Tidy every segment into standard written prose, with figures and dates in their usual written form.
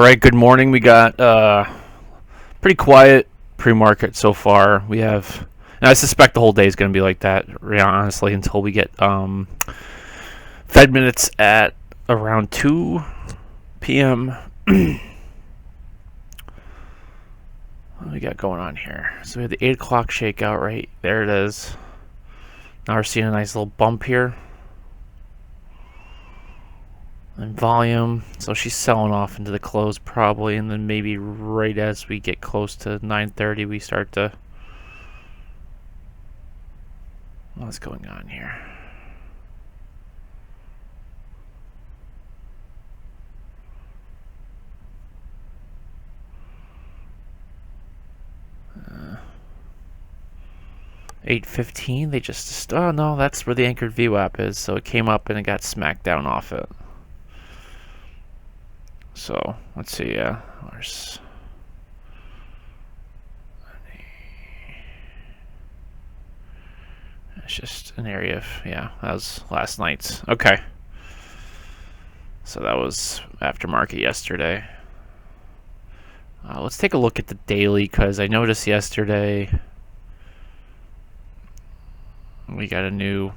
right, good morning. We got pretty quiet pre-market so far. We have, and I suspect the whole day is going to be like that, honestly, until we get Fed minutes at around 2 p.m. What do we got going on here? So we have the 8 o'clock shakeout, right? There it is. Now we're seeing a nice little bump here. And volume, so she's selling off into the close probably, and then maybe right as we get close to 9:30 we start to... What's going on here? Uh, 8:15, they just... Oh no, that's where the anchored VWAP is, so it came up and it got smacked down off it. So, let's see, where's... It's just an area of, yeah, that was last night's. Okay. So that was aftermarket yesterday. Let's take a look at the daily, because I noticed yesterday we got a new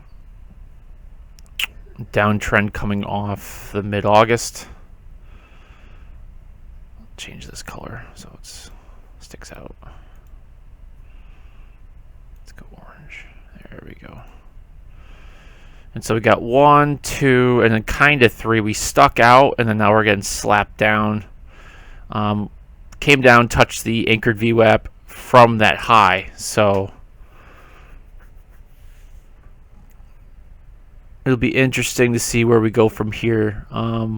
downtrend coming off the mid-August. Change this color so it sticks out. Let's go orange. There we go. And so we got 1, 2, and then kind of 3. We stuck out, and then now we're getting slapped down. Came down, touched the anchored VWAP from that high. So it'll be interesting to see where we go from here.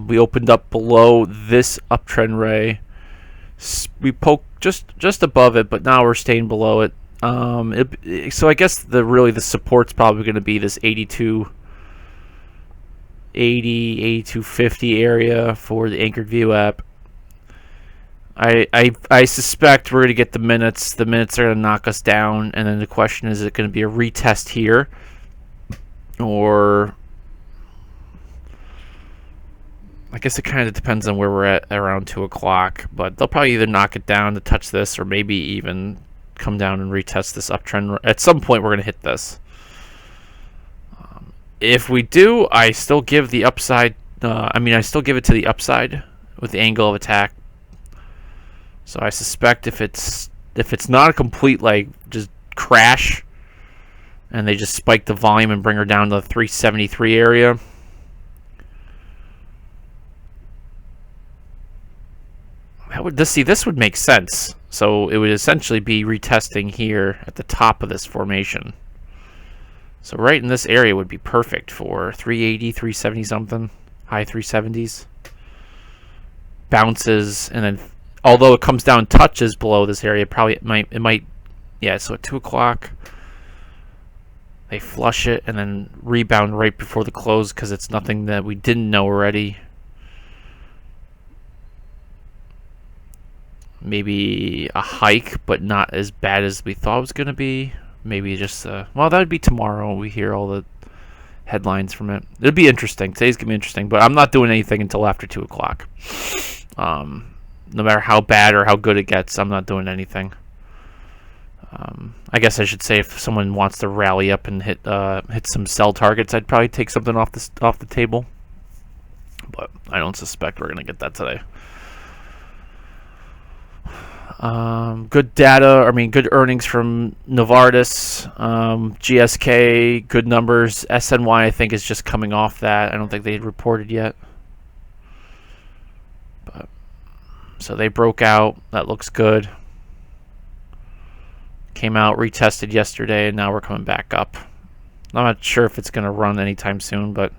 We opened up below this uptrend ray. We poked just above it, but now we're staying below it. So I guess the support's probably going to be this 82.80, 82.50 area for the anchored VWAP. I suspect we're going to get the minutes. The minutes are going to knock us down, and then the question is it going to be a retest here, or I guess it kind of depends on where we're at around 2 o'clock, but they'll probably either knock it down to touch this or maybe even come down and retest this uptrend. At some point, we're going to hit this. If we do, I still give the upside. I still give it to the upside with the angle of attack. So I suspect if it's not a complete just crash, and they just spike the volume and bring her down to the 373 area. This would make sense. So it would essentially be retesting here at the top of this formation. So right in this area would be perfect for 380, 370 something, high 370s. Bounces, and then although it comes down, touches below this area, it might, yeah. So at 2 o'clock, they flush it and then rebound right before the close because it's nothing that we didn't know already. Maybe a hike, but not as bad as we thought it was going to be. Maybe just, well, that would be tomorrow. We hear all the headlines from it. It'll be interesting. Today's going to be interesting, but I'm not doing anything until after 2 o'clock. No matter how bad or how good it gets, I'm not doing anything. I guess I should say if someone wants to rally up and hit some sell targets, I'd probably take something off the table. But I don't suspect we're going to get that today. Good data, good earnings from Novartis, GSK, good numbers. SNY, I think, is just coming off that. I don't think they had reported yet. But so they broke out. That looks good. Came out, retested yesterday, and now we're coming back up. I'm not sure if it's going to run anytime soon, but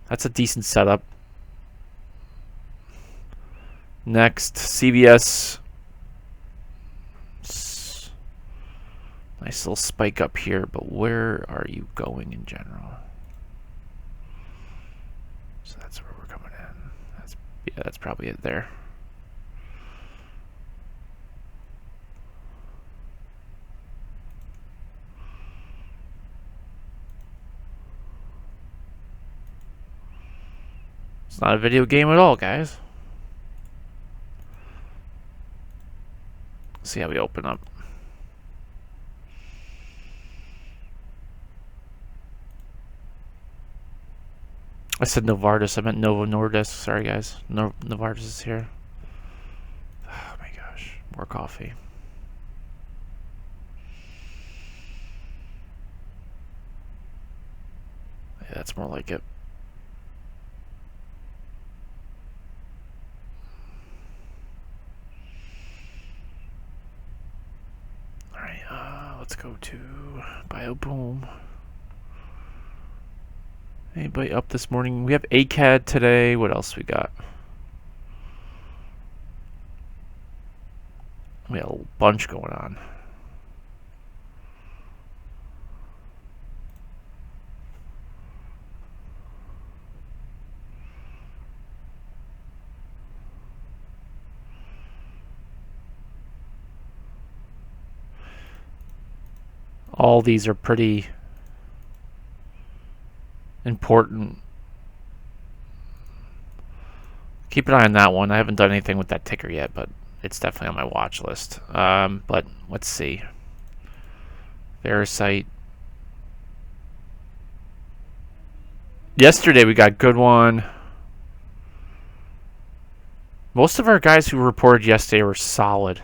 that's a decent setup. Next, CVS. Nice little spike up here, but where are you going in general? So that's where we're coming in. That's probably it there. It's not a video game at all, guys. Let's see how we open up. I said Novartis. I meant Novo Nordisk. Sorry, guys. Novartis is here. Oh my gosh. More coffee. Yeah, that's more like it. Alright, let's go to BioBoom. Anybody up this morning? We have ACAD today. What else we got? We got a bunch going on. All these are pretty important. Keep an eye on that one. I haven't done anything with that ticker yet, but it's definitely on my watch list. But let's see. Verisight. Yesterday we got good one. Most of our guys who reported yesterday were solid.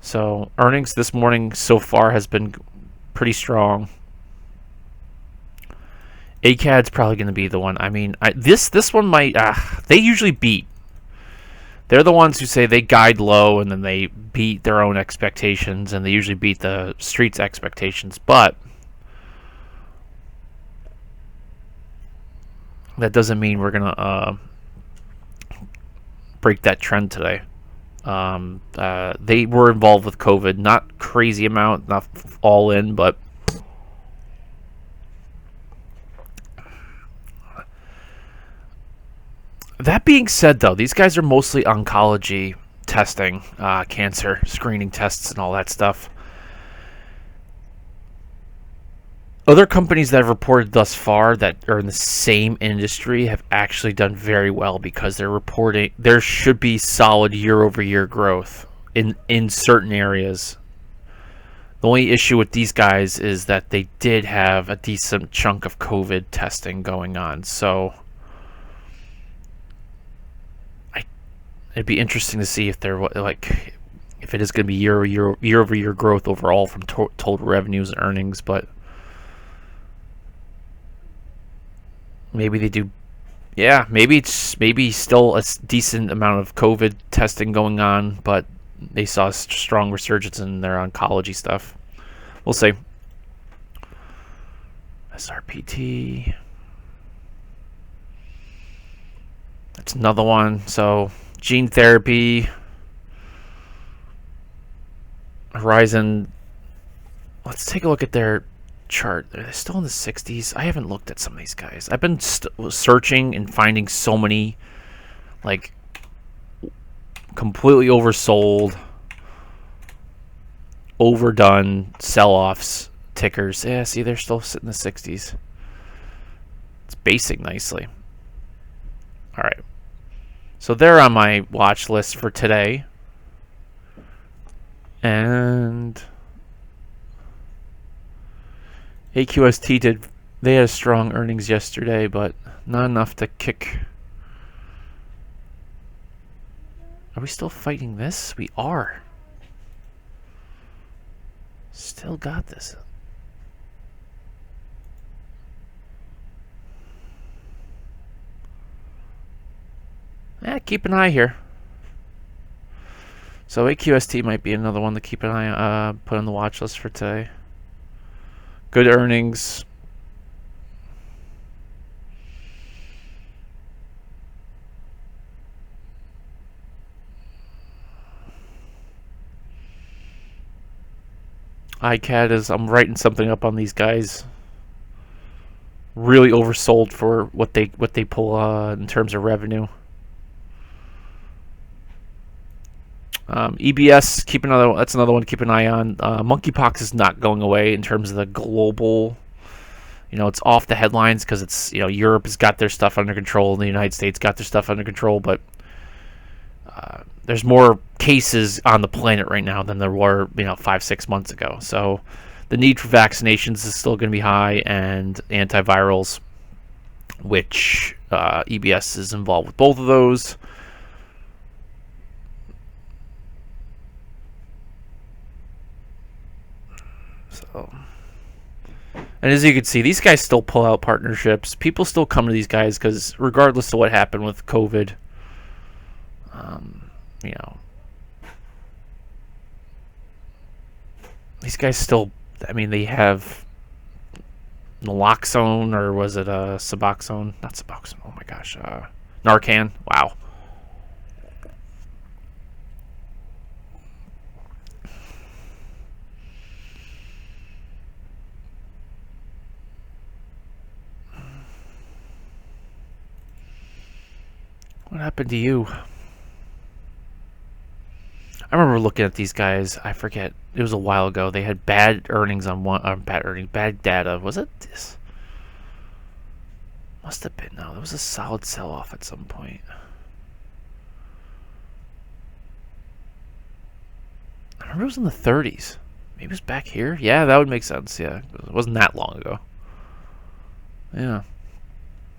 So earnings this morning so far has been pretty strong. ACAD's probably going to be the one. I mean, this one might. They usually beat. They're the ones who say they guide low and then they beat their own expectations, and they usually beat the street's expectations. But that doesn't mean we're gonna break that trend today. They were involved with COVID, not crazy amount, not all in, but that being said, though, these guys are mostly oncology testing, cancer screening tests and all that stuff. Other companies that have reported thus far that are in the same industry have actually done very well because they're reporting there should be solid year-over-year growth in certain areas. The only issue with these guys is that they did have a decent chunk of COVID testing going on, so it'd be interesting to see if they're if it is going to be year-over-year growth overall from total revenues and earnings, but maybe they do. Yeah, maybe it's still a decent amount of COVID testing going on, but they saw a strong resurgence in their oncology stuff. We'll see. SRPT. That's another one. So gene therapy. Horizon. Let's take a look at their chart. They're still in the 60s. I haven't looked at some of these guys. I've been searching and finding so many like completely oversold, overdone sell-offs tickers. Yeah, see, they're still sitting in the 60s. It's basing nicely. All right. So they're on my watch list for today. And AQST they had strong earnings yesterday, but not enough to kick. Are we still fighting this? We are. Still got this. Keep an eye here. So AQST might be another one to keep an eye put on the watch list for today. Good earnings. iCAD is, I'm writing something up on these guys. Really oversold for what they pull in terms of revenue. EBS, that's another one to keep an eye on. Monkeypox is not going away in terms of the global, It's off the headlines because it's Europe has got their stuff under control, and the United States got their stuff under control, but there's more cases on the planet right now than there were 5-6 months ago. So the need for vaccinations is still going to be high, and antivirals, which EBS is involved with both of those. So, and as you can see, these guys still pull out partnerships. People still come to these guys because regardless of what happened with COVID, these guys still, they have naloxone, or was it Suboxone? Not Suboxone. Oh my gosh, Narcan. Wow. What happened to you? I remember looking at these guys. I forget. It was a while ago. They had bad earnings on bad data. Was it this? Must have been. No, there was a solid sell-off at some point. I remember it was in the 30s. Maybe it was back here. Yeah, that would make sense. Yeah, it wasn't that long ago. Yeah.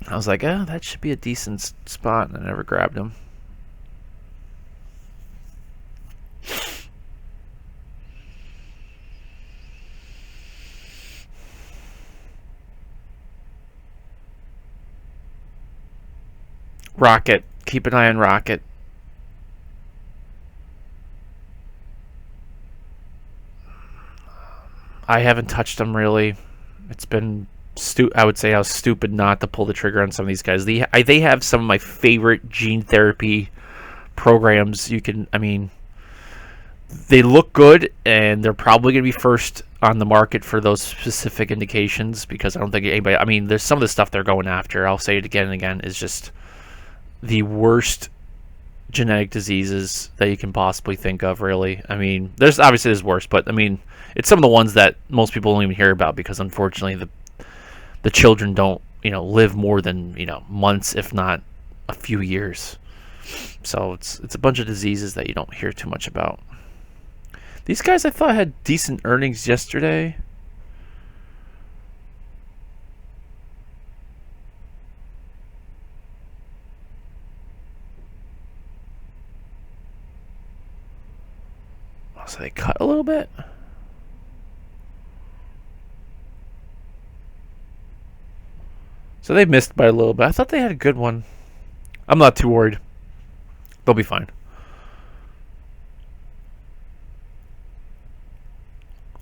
I was like, that should be a decent spot, and I never grabbed him. Rocket. Keep an eye on Rocket. I haven't touched them really. It's been I would say I was stupid not to pull the trigger on some of these guys. They have some of my favorite gene therapy programs. They look good, and they're probably going to be first on the market for those specific indications, because I don't think anybody... there's some of the stuff they're going after, I'll say it again and again, is just the worst genetic diseases that you can possibly think of, really. There's worse, but it's some of the ones that most people don't even hear about, because unfortunately the children don't live more than months, if not a few years. So it's a bunch of diseases that you don't hear too much about. These guys I thought had decent earnings yesterday. So they cut a little bit. So they missed by a little bit. I thought they had a good one. I'm not too worried. They'll be fine.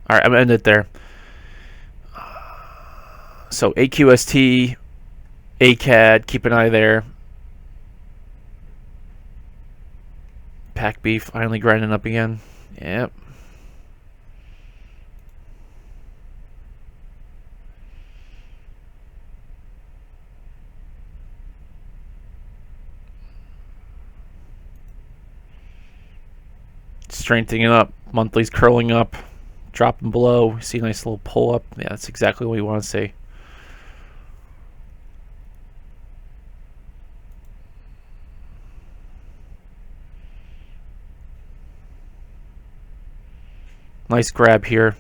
All right, I'm going to end it there. So AQST, ACAD, keep an eye there. Pack B finally grinding up again. Yep. Strengthening up. Monthly's curling up. Dropping below. See a nice little pull up. Yeah, that's exactly what we want to see. Nice grab here.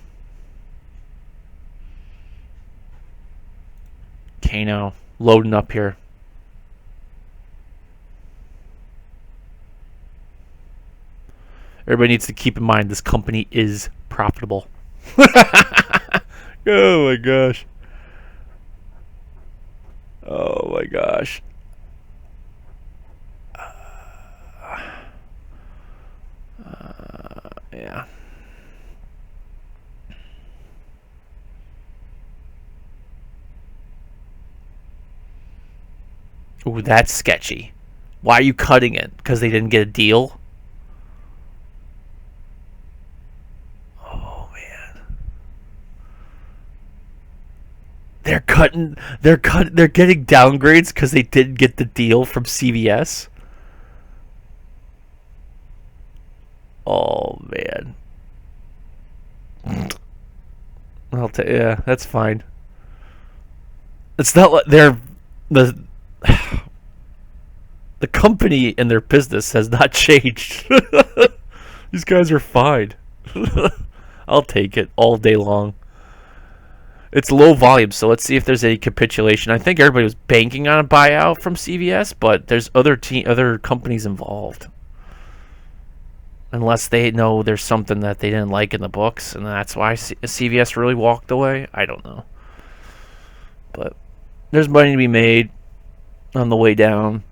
Kano loading up here. Everybody needs to keep in mind this company is profitable. Oh my gosh. Oh my gosh. Yeah. Ooh, that's sketchy. Why are you cutting it? Because they didn't get a deal? Oh man. They're getting downgrades because they didn't get the deal from CVS. Oh man. Yeah, that's fine. It's not like they're the the company and their business has not changed. These guys are fine. I'll take it all day long. It's low volume, so let's see if there's any capitulation. I think everybody was banking on a buyout from CVS, but there's other companies involved. Unless they know there's something that they didn't like in the books, and that's why CVS really walked away. I don't know. But there's money to be made on the way down.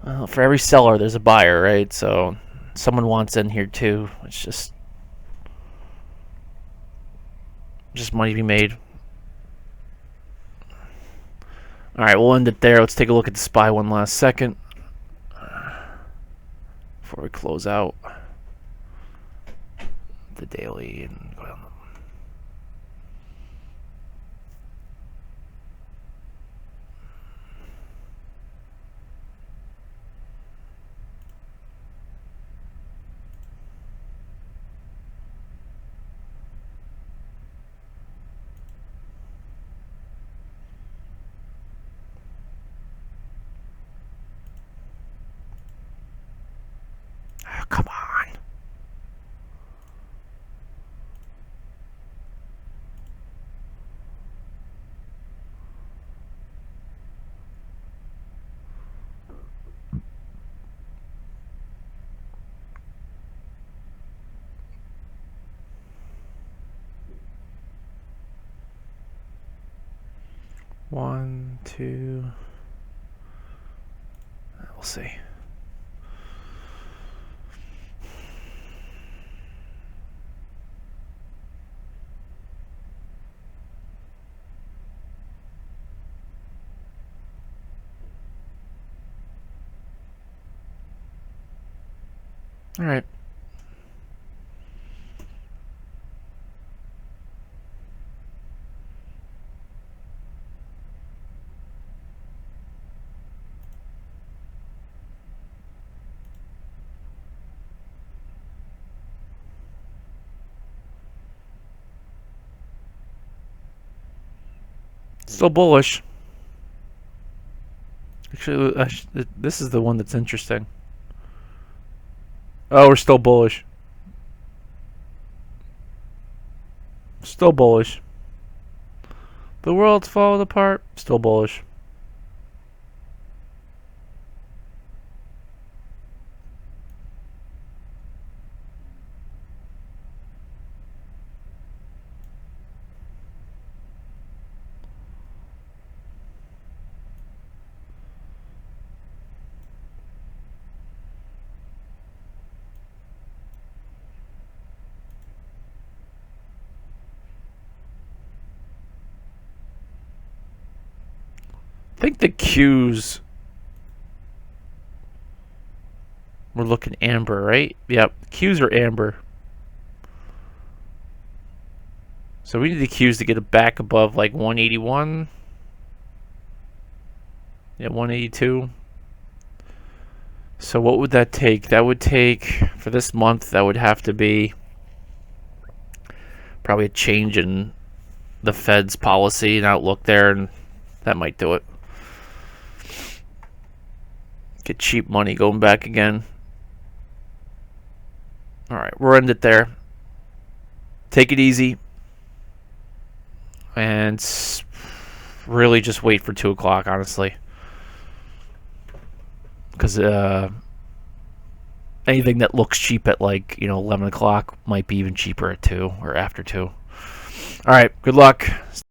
Well, for every seller, there's a buyer, right? So someone wants in here too. It's just money to be made. All right, we'll end it there. Let's take a look at the SPY one last second before we close out the daily and go down. Oh, come on. One, two. We'll see. All right. Still bullish. Actually, this is the one that's interesting. Oh, we're still bullish. Still bullish. The world's falling apart. Still bullish. I think the Qs we're looking amber, right? Yep, Qs are amber. So we need the Qs to get it back above like 181. Yeah, 182. So what would that take? That would take, for this month, that would have to be probably a change in the Fed's policy and outlook there, and that might do it. Get cheap money going back again. All right, we'll end it there. Take it easy. And really just wait for 2 o'clock, honestly. Because anything that looks cheap at 11 o'clock might be even cheaper at 2 or after 2. All right, good luck.